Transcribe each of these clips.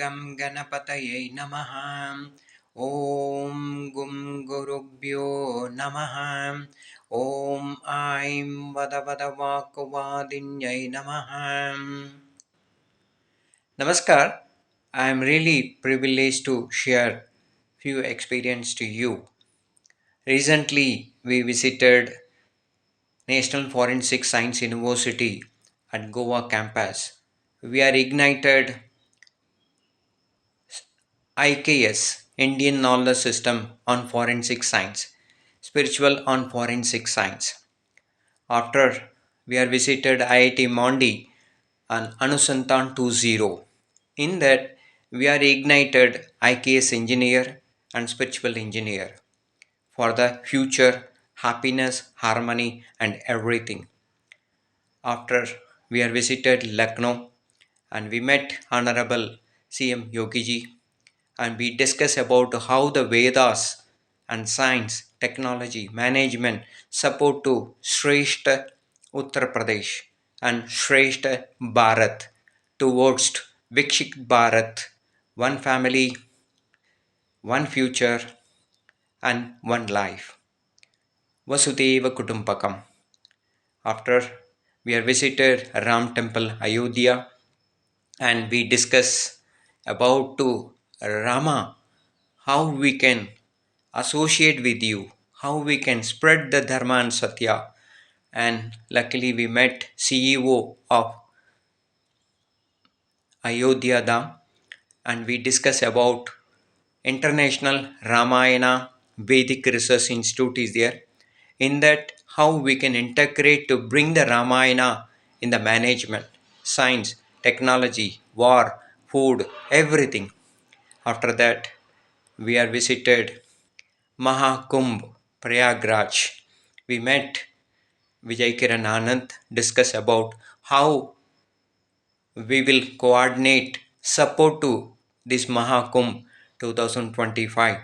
गं गणपतये नमः. ॐ गुं गुरुभ्यो नमः. ॐ ऐं वदवदवाक्वादिन्यै नमः. Namaskar. I am really privileged to share few experience to you. Recently, we visited National Forensic Science University at Goa campus. We are ignited IKS, Indian Knowledge System on Forensic Science, Spiritual on Forensic Science. After we are visited IIT Mondi and Anusantan 2.0. In that we are ignited IKS engineer and spiritual engineer for the future happiness, harmony and everything. After we are visited Lucknow and we met Honorable CM Yogiji and we discuss about how the Vedas and science, technology, management support to Shrestha Uttar Pradesh and Shrestha Bharat towards Vikshit Bharat, one family, one future and one life. Vasudeva Kutumbakam. After we are visited Ram Temple Ayodhya and we discuss about to Rama, how we can associate with you, how we can spread the Dharma and Satya. And luckily we met CEO of Ayodhya Dham and we discuss about International Ramayana Vedic Research Institute is there. In that, how we can integrate to bring the Ramayana in the management, science, technology, war, food, everything. After that, we are visited Mahakumbh, Prayagraj. We met Vijay Kiran Anand, discuss about how we will coordinate support to this Mahakumbh 2025.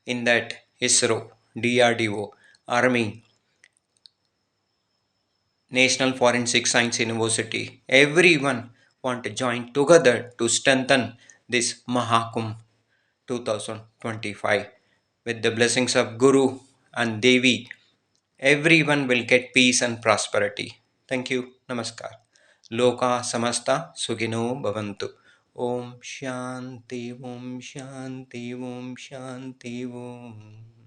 In that ISRO, DRDO, Army, National Forensic Science University, everyone want to join together to strengthen this Mahakumbh 2025. With the blessings of Guru and Devi, everyone will get peace and prosperity. Thank you. Namaskar. Loka Samastha Sukeno Bhavandu. Om Shanti Om Shanti Om Shanti Om.